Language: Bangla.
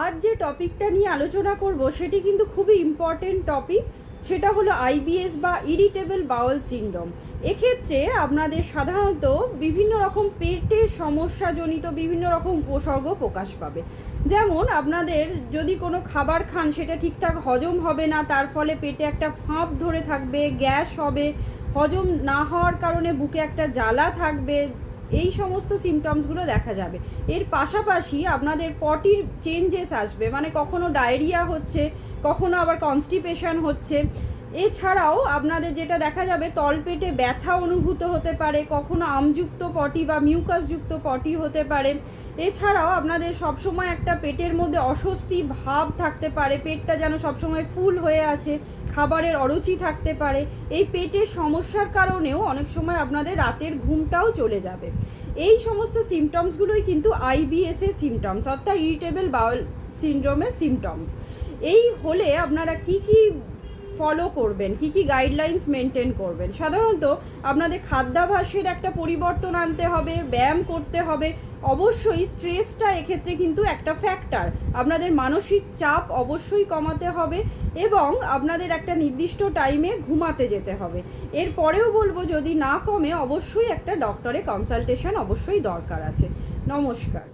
আজ যে টপিকটা নিয়ে আলোচনা করব সেটি কিন্তু খুবই ইম্পর্টেন্ট টপিক। সেটা হলো আইবিএস বা ইরিটেবল বাউল সিনড্রোম। এক্ষেত্রে আপনাদের সাধারণত বিভিন্ন রকম পেটের সমস্যাজনিত বিভিন্ন রকম উপসর্গ প্রকাশ পাবে। যেমন আপনাদের যদি কোনো খাবার খান সেটা ঠিকঠাক হজম হবে না, তার ফলে পেটে একটা ফাঁপ ধরে থাকবে, গ্যাস হবে, হজম না হওয়ার কারণে বুকে একটা জ্বালা থাকবে, এই সমস্ত সিমটমসগুলো দেখা যাবে। এর পাশাপাশি আপনাদের পটির চেঞ্জেস আসবে, মানে কখনো ডায়রিয়া হচ্ছে, কখনো আবার কনস্টিপেশন হচ্ছে। এছাড়াও আপনাদের যেটা দেখা যাবে তলপেটে ব্যথা অনুভূত হতে পারে, কখনো আমযুক্ত পটি বা মিউকাসযুক্ত পটি হতে পারে। এছাড়াও আপনাদের সবসময় একটা পেটের মধ্যে অস্বস্তি ভাব থাকতে পারে, পেটটা যেন সবসময় ফুল হয়ে আছে, খাবারের অরুচি থাকতে পারে। এই পেটের সমস্যার কারণেও অনেক সময় আপনাদের রাতের ঘুমটাও চলে যাবে। এই সমস্ত সিমটমসগুলোই কিন্তু আইবিএস এর সিমটমস, অর্থাৎ ইরিটেবল বাউল সিনড্রোমের সিমটমস। এই হলে আপনারা কি ফলো করবেন, কি গাইডলাইন্স মেনটেন করবেন। সাধারণত আপনাদের খাদ্যাভ্যাসের একটা পরিবর্তন আনতে হবে, ব্যায়াম করতে হবে। অবশ্যই স্ট্রেসটা এক্ষেত্রে কিন্তু একটা ফ্যাক্টর, আপনাদের মানসিক চাপ অবশ্যই কমাতে হবে এবং আপনাদের একটা নির্দিষ্ট টাইমে ঘুমাতে যেতে হবে। এরপরেও বলবো যদি না কমে অবশ্যই একটা ডক্টরে কনসালটেশন অবশ্যই দরকার আছে। নমস্কার।